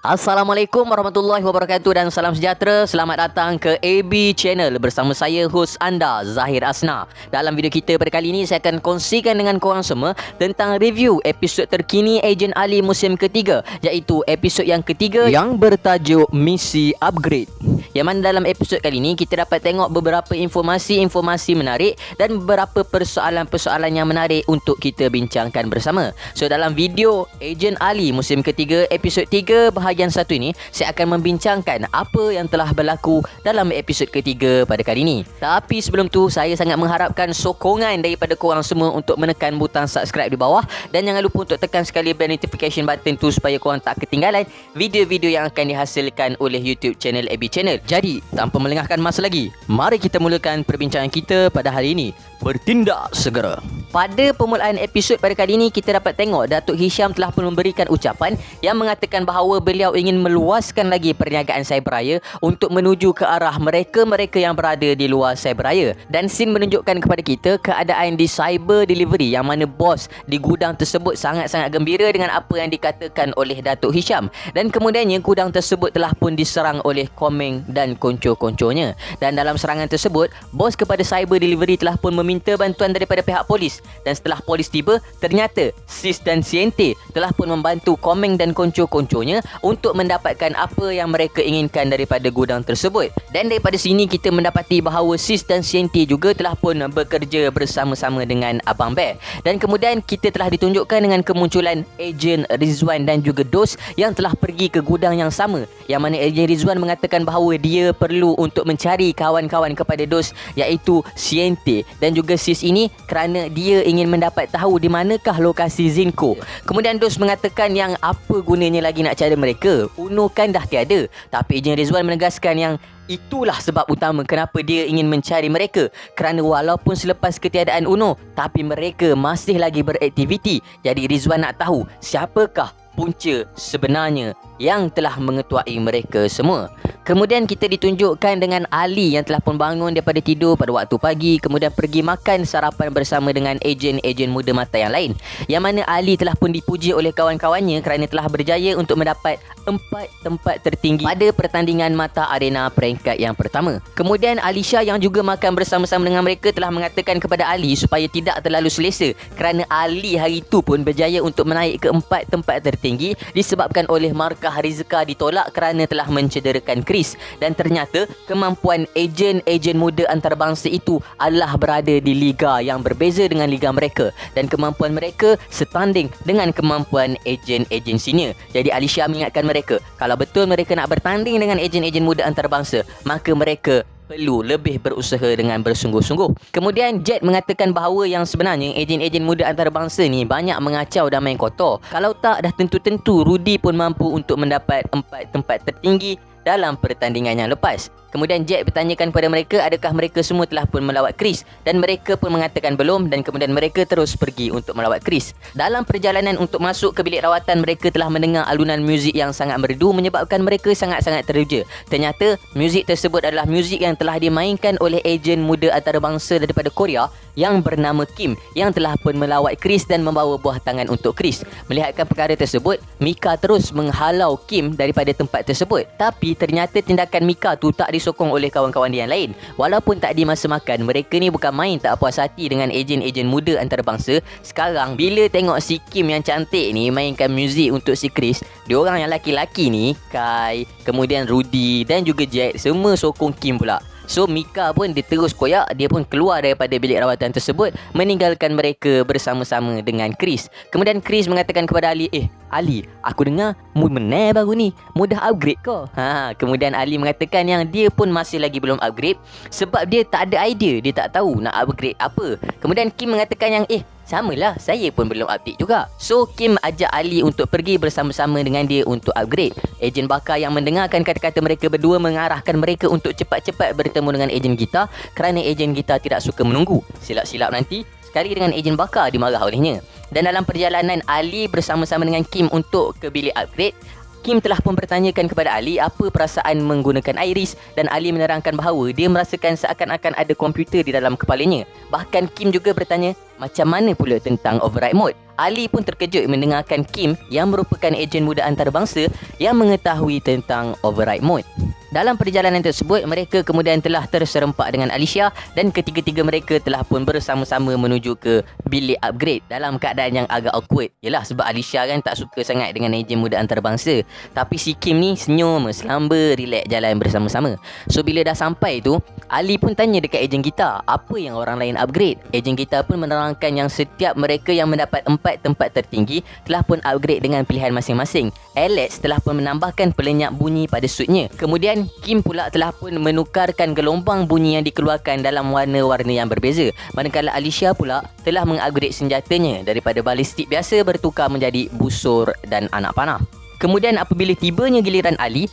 Assalamualaikum warahmatullahi wabarakatuh dan salam sejahtera. Selamat datang ke AB Channel bersama saya hos anda Zahir Asna. Dalam video kita pada kali ini saya akan kongsikan dengan korang semua tentang review episod terkini Ejen Ali musim ketiga, iaitu episod yang ketiga yang bertajuk Misi Upgrade. Yang mana dalam episod kali ini kita dapat tengok beberapa informasi menarik dan beberapa persoalan-persoalan yang menarik untuk kita bincangkan bersama. So dalam video Ejen Ali musim ketiga episod 3 bahagian 1 ini, saya akan membincangkan apa yang telah berlaku dalam episod ketiga pada kali ini. Tapi sebelum tu, saya sangat mengharapkan sokongan daripada korang semua untuk menekan butang subscribe di bawah, dan jangan lupa untuk tekan sekali bell notification button tu supaya korang tak ketinggalan video-video yang akan dihasilkan oleh YouTube channel AB Channel. Jadi, tanpa melengahkan masa lagi, mari kita mulakan perbincangan kita pada hari ini. Bertindak segera. Pada permulaan episod pada kali ini, kita dapat tengok Datuk Hisham telah pun memberikan ucapan yang mengatakan bahawa beliau ingin meluaskan lagi perniagaan Cyberraya untuk menuju ke arah mereka-mereka yang berada di luar Cyberraya. Dan scene menunjukkan kepada kita keadaan di Cyber Delivery yang mana bos di gudang tersebut sangat-sangat gembira dengan apa yang dikatakan oleh Datuk Hisham. Dan kemudiannya gudang tersebut telah pun diserang oleh Komeng dan konco-konconya. Dan dalam serangan tersebut, bos kepada Cyber Delivery telah pun meminta bantuan daripada pihak polis. Dan setelah polis tiba, ternyata Sis dan Siente telah pun membantu Komeng dan konco-konconya untuk mendapatkan apa yang mereka inginkan daripada gudang tersebut. Dan daripada sini kita mendapati bahawa Sis dan Siente juga telah pun bekerja bersama-sama dengan Abang Bear. Dan kemudian kita telah ditunjukkan dengan kemunculan Ejen Rizwan dan juga Dos yang telah pergi ke gudang yang sama, yang mana Ejen Rizwan mengatakan bahawa dia perlu untuk mencari kawan-kawan kepada Dos, iaitu Siente dan juga Sis ini, kerana dia ingin mendapat tahu di manakah lokasi Zinco. Kemudian Dos mengatakan yang apa gunanya lagi nak cari mereka, Uno kan dah tiada. Tapi Ejen Rizwan menegaskan yang itulah sebab utama kenapa dia ingin mencari mereka, kerana walaupun selepas ketiadaan Uno, tapi mereka masih lagi beraktiviti. Jadi Rizwan nak tahu siapakah punca sebenarnya yang telah mengetuai mereka semua. Kemudian kita ditunjukkan dengan Ali yang telah pun bangun daripada tidur pada waktu pagi, kemudian pergi makan sarapan bersama dengan ejen-ejen muda mata yang lain. Yang mana Ali telah pun dipuji oleh kawan-kawannya kerana telah berjaya untuk mendapat 4 tempat tertinggi pada pertandingan mata arena peringkat yang pertama. Kemudian Alisha yang juga makan bersama-sama dengan mereka telah mengatakan kepada Ali supaya tidak terlalu selesa, kerana Ali hari itu pun berjaya untuk menaik ke 4 tempat tertinggi disebabkan oleh markah Rizka ditolak kerana telah mencederakan Chris. Dan ternyata kemampuan ejen-ejen muda antarabangsa itu adalah berada di liga yang berbeza dengan liga mereka, dan kemampuan mereka setanding dengan kemampuan ejen-ejen senior. Jadi Alisha mengingatkan mereka, kalau betul mereka nak bertanding dengan ejen-ejen muda antarabangsa, maka mereka perlu lebih berusaha dengan bersungguh-sungguh. Kemudian Jet mengatakan bahawa yang sebenarnya ejen-ejen muda antarabangsa ni banyak mengacau dan main kotor. Kalau tak, dah tentu-tentu Rudy pun mampu untuk mendapat 4 tempat tertinggi dalam pertandingan yang lepas. Kemudian Jack bertanyakan kepada mereka adakah mereka semua telah pun melawat Chris, dan mereka pun mengatakan belum, dan kemudian mereka terus pergi untuk melawat Chris. Dalam perjalanan untuk masuk ke bilik rawatan, mereka telah mendengar alunan muzik yang sangat merdu menyebabkan mereka sangat-sangat teruja. Ternyata muzik tersebut adalah muzik yang telah dimainkan oleh ejen muda antarabangsa daripada Korea yang bernama Kim, yang telah pun melawat Chris dan membawa buah tangan untuk Chris. Melihatkan perkara tersebut, Mika terus menghalau Kim daripada tempat tersebut. Tapi ternyata tindakan Mika tu tak disokong oleh kawan-kawan dia yang lain. Walaupun tak di masa makan, mereka ni bukan main tak puas hati dengan ejen-ejen muda antarabangsa. Sekarang bila tengok si Kim yang cantik ni mainkan muzik untuk si Chris, diorang yang laki-laki ni, Kai, kemudian Rudy dan juga Jack, semua sokong Kim pula. So Mika pun dia terus koyak, dia pun keluar daripada bilik rawatan tersebut, meninggalkan mereka bersama-sama dengan Chris. Kemudian Chris mengatakan kepada Ali, Ali, aku dengar mu meneh baru ni, mudah upgrade kau. Kemudian Ali mengatakan yang dia pun masih lagi belum upgrade sebab dia tak ada idea, dia tak tahu nak upgrade apa. Kemudian Kim mengatakan yang samalah, saya pun belum update juga. So Kim ajak Ali untuk pergi bersama-sama dengan dia untuk upgrade. Ejen Bakar yang mendengarkan kata-kata mereka berdua mengarahkan mereka untuk cepat-cepat bertemu dengan ejen Gita, kerana ejen Gita tidak suka menunggu. Silap-silap nanti sekali dengan ejen Bakar dimarah olehnya. Dan dalam perjalanan Ali bersama-sama dengan Kim untuk ke bilik upgrade, Kim telah pun bertanyakan kepada Ali apa perasaan menggunakan iris, dan Ali menerangkan bahawa dia merasakan seakan-akan ada komputer di dalam kepalanya. Bahkan Kim juga bertanya, macam mana pula tentang override mode? Ali pun terkejut mendengarkan Kim yang merupakan ejen muda antarabangsa yang mengetahui tentang override mode. Dalam perjalanan tersebut, mereka kemudian telah terserempak dengan Alicia dan ketiga-tiga mereka telah pun bersama-sama menuju ke bilik upgrade dalam keadaan yang agak awkward. Yelah, sebab Alicia kan tak suka sangat dengan ejen muda antarabangsa. Tapi si Kim ni senyum, selamba, relax jalan bersama-sama. So bila dah sampai tu, Ali pun tanya dekat ejen kita, apa yang orang lain upgrade? Ejen kita pun menerangkan yang setiap mereka yang mendapat 4 tempat tertinggi telah pun upgrade dengan pilihan masing-masing. Alex telah pun menambahkan pelenyap bunyi pada suitnya. Kemudian Kim pula telah pun menukarkan gelombang bunyi yang dikeluarkan dalam warna-warna yang berbeza. Manakala Alicia pula telah mengupgrade senjatanya daripada balistik biasa bertukar menjadi busur dan anak panah. Kemudian apabila tibanya giliran Ali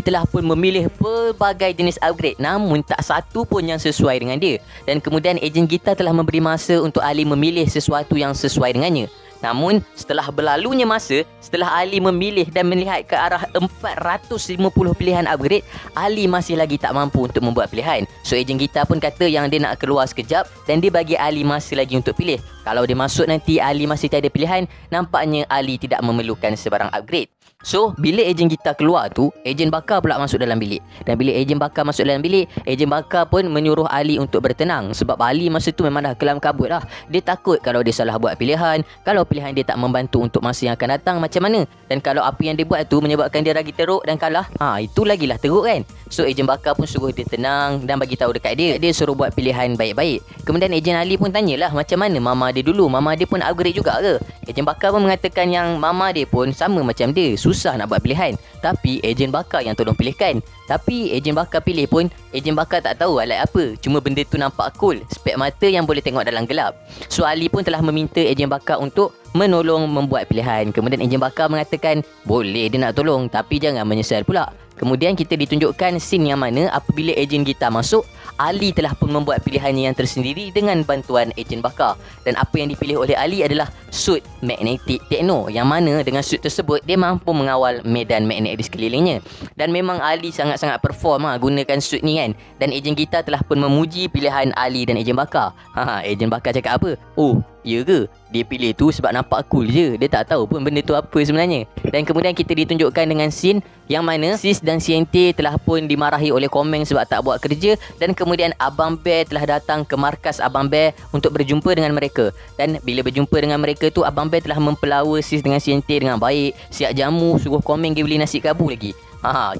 telah pun memilih pelbagai jenis upgrade namun tak satu pun yang sesuai dengan dia. Dan kemudian ejen kita telah memberi masa untuk Ali memilih sesuatu yang sesuai dengannya. Namun, setelah berlalunya masa, setelah Ali memilih dan melihat ke arah 450 pilihan upgrade, Ali masih lagi tak mampu untuk membuat pilihan. So, ejen kita pun kata yang dia nak keluar sekejap dan dia bagi Ali masih lagi untuk pilih. Kalau dia masuk nanti Ali masih tiada pilihan, nampaknya Ali tidak memerlukan sebarang upgrade. So, bila ejen kita keluar tu, ejen bakar pula masuk dalam bilik. Dan bila ejen bakar masuk dalam bilik, ejen bakar pun menyuruh Ali untuk bertenang. Sebab Ali masa tu memang dah kelam kabut lah. Dia takut kalau dia salah buat pilihan, kalau pilihan dia tak membantu untuk masa yang akan datang macam mana. Dan kalau apa yang dia buat tu menyebabkan dia lagi teruk dan kalah, itu lagilah teruk kan. So, ejen bakar pun suruh dia tenang dan bagi tahu dekat dia. Dia suruh buat pilihan baik-baik. Kemudian ejen Ali pun tanyalah macam mana mama dia dulu. Mama dia pun upgrade juga ke? Ejen bakar pun mengatakan yang mama dia pun sama macam dia. Susah nak buat pilihan. Tapi ejen bakar yang tolong pilihkan. Tapi ejen bakar pilih pun, ejen bakar tak tahu alat apa. Cuma benda tu nampak cool. Spek mata yang boleh tengok dalam gelap. So Ali pun telah meminta ejen bakar untuk menolong membuat pilihan. Kemudian ejen bakar mengatakan boleh dia nak tolong tapi jangan menyesal pula. Kemudian kita ditunjukkan scene yang mana apabila ejen kita masuk, Ali telah pun membuat pilihannya yang tersendiri dengan bantuan ejen bakar. Dan apa yang dipilih oleh Ali adalah suit magnetic techno, yang mana dengan suit tersebut dia mampu mengawal medan magnet di sekelilingnya. Dan memang Ali sangat-sangat perform gunakan suit ni kan. Dan ejen kita telah pun memuji pilihan Ali dan ejen bakar. Ejen bakar cakap apa? Oh, ya ke? Dia pilih tu sebab nampak cool je. Dia tak tahu pun benda tu apa sebenarnya. Dan kemudian kita ditunjukkan dengan scene yang mana Sis dan CNT telah pun dimarahi oleh Komeng sebab tak buat kerja. Dan kemudian Abang Bear telah datang ke markas Abang Bear untuk berjumpa dengan mereka. Dan bila berjumpa dengan mereka tu, Abang Bear telah mempelawa Sis dengan CNT dengan baik. Siap jamu, suruh Komeng pergi beli nasi kabu lagi.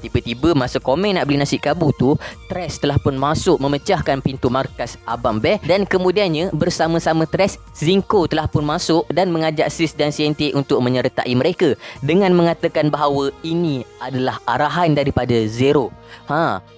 Tiba-tiba masa Komeng nak beli nasi kabu tu, Tres telah pun masuk memecahkan pintu markas Abang Bear. Dan kemudiannya bersama-sama Tres, Zinko telah pun masuk dan mengajak Sis dan CNT untuk menyertai mereka dengan mengatakan bahawa ini adalah arahan daripada Zero.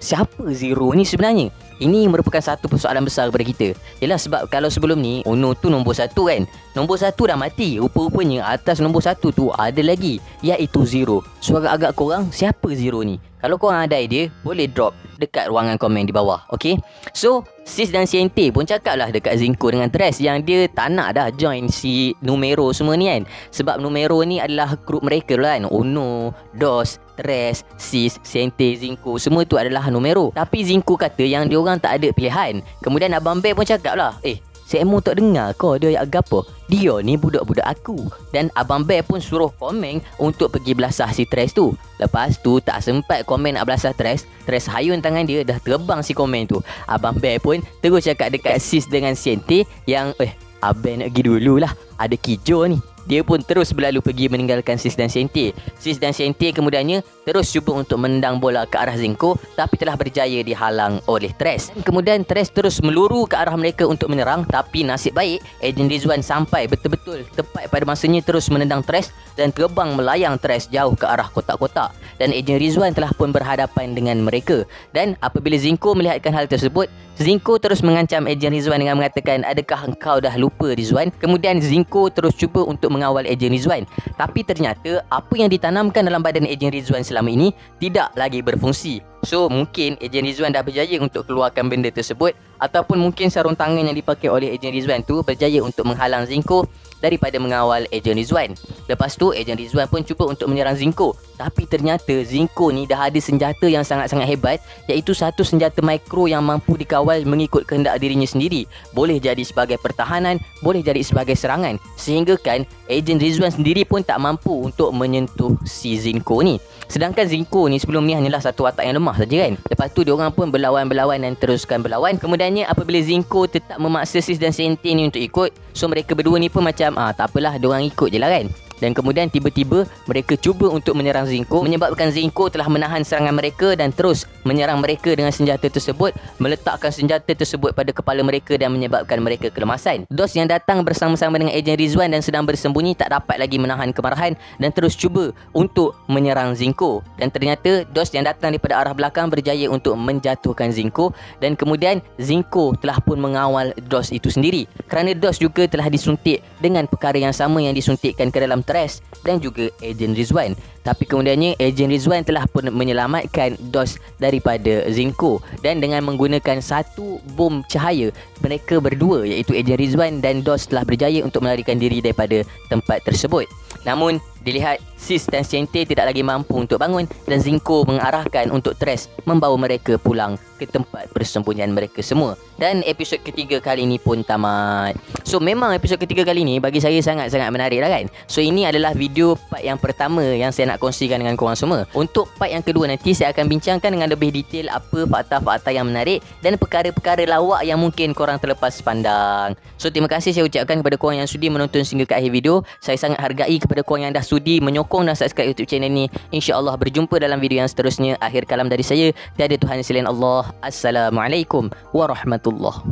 Siapa Zero ni sebenarnya? Ini merupakan satu persoalan besar kepada kita. Yalah, sebab kalau sebelum ni Ono tu nombor 1 kan. Nombor 1 dah mati. Rupa-rupanya atas nombor 1 tu ada lagi, iaitu Zero. So agak-agak korang, siapa Zero ni? Kalau korang ada idea, boleh drop dekat ruangan komen di bawah. Okay? So, Sis dan CNT pun cakap lah dekat Zinko dengan Tres yang dia tak nak dah join si Numero semua ni kan. Sebab Numero ni adalah grup mereka lah kan. Ono, Dos, Tres, Sis, CNT, Zinko, semua tu adalah Numero. Tapi Zinko kata yang diorang tak ada pilihan. Kemudian Abang Bear pun cakap lah, Semo tak dengar kau dia ayat gapo. Dia ni budak-budak aku. Dan Abang Bear pun suruh Komeng untuk pergi belasah si Tres tu. Lepas tu tak sempat Komeng nak belasah Tres. Tres hayun tangan dia, dah terbang si Komeng tu. Abang Bear pun terus cakap dekat Sis dengan CNT yang abang nak pergi dululah, ada kijo ni. Dia pun terus berlalu pergi meninggalkan Sis dan CNT. Sis dan CNT kemudiannya terus cuba untuk menendang bola ke arah Zinko, tapi telah berjaya dihalang oleh Tres. Dan kemudian Tres terus meluru ke arah mereka untuk menyerang, tapi nasib baik ejen Rizwan sampai betul-betul tepat pada masanya, terus menendang Tres dan terbang melayang Tres jauh ke arah kotak-kotak. Dan ejen Rizwan telah pun berhadapan dengan mereka. Dan apabila Zinko melihatkan hal tersebut, Zinko terus mengancam ejen Rizwan dengan mengatakan, adakah engkau dah lupa Rizwan? Kemudian Zinko terus cuba untuk mengawal ejen Rizwan. Tapi ternyata apa yang ditanamkan dalam badan ejen Rizwan selama ini tidak lagi berfungsi. So mungkin Ejen Rizwan dah berjaya untuk keluarkan benda tersebut, ataupun mungkin sarung tangan yang dipakai oleh Ejen Rizwan tu berjaya untuk menghalang Zinko daripada mengawal Ejen Rizwan. Lepas tu Ejen Rizwan pun cuba untuk menyerang Zinko, tapi ternyata Zinko ni dah ada senjata yang sangat-sangat hebat, iaitu satu senjata mikro yang mampu dikawal mengikut kehendak dirinya sendiri. Boleh jadi sebagai pertahanan, boleh jadi sebagai serangan, sehingga kan Ejen Rizwan sendiri pun tak mampu untuk menyentuh si Zinko ni. Sedangkan Zinko ni sebelum ni hanyalah satu watak yang lemah saja kan. Lepas tu diorang pun berlawan dan teruskan berlawan. Kemudiannya apabila Zinko tetap memaksa Sis dan Sente ni untuk ikut, so mereka berdua ni pun macam tak apalah, diorang ikut je lah kan. Dan kemudian tiba-tiba mereka cuba untuk menyerang Zinko, menyebabkan Zinko telah menahan serangan mereka dan terus menyerang mereka dengan senjata tersebut, meletakkan senjata tersebut pada kepala mereka dan menyebabkan mereka kelemasan. DOS yang datang bersama-sama dengan Ejen Rizwan dan sedang bersembunyi tak dapat lagi menahan kemarahan dan terus cuba untuk menyerang Zinko. Dan ternyata DOS yang datang daripada arah belakang berjaya untuk menjatuhkan Zinko, dan kemudian Zinko telah pun mengawal DOS itu sendiri, kerana DOS juga telah disuntik dengan perkara yang sama yang disuntikkan ke dalam Thresh dan juga Ejen Rizwan. Tapi kemudiannya Ejen Rizwan telah pun menyelamatkan DOS daripada Zinko, dan dengan menggunakan satu bom cahaya, mereka berdua iaitu Ejen Rizwan dan DOS telah berjaya untuk melarikan diri daripada tempat tersebut. Namun dilihat Sis dan Sente tidak lagi mampu untuk bangun, dan Zinko mengarahkan untuk Thresh membawa mereka pulang ke tempat persembunyian mereka semua. Dan episod ketiga kali ini pun tamat. So memang episod ketiga kali ini bagi saya sangat-sangat menarik lah kan. So ini adalah video part yang pertama yang saya nak kongsikan dengan korang semua. Untuk part yang kedua nanti saya akan bincangkan dengan lebih detail apa fakta-fakta yang menarik dan perkara-perkara lawak yang mungkin korang terlepas pandang. So terima kasih saya ucapkan kepada korang yang sudi menonton sehingga ke akhir video. Saya sangat hargai kepada korang yang dah sudi menyokong dan subscribe YouTube channel ni. InsyaAllah berjumpa dalam video yang seterusnya. Akhir kalam dari saya, tiada Tuhan selain Allah. Assalamualaikum warahmatullahi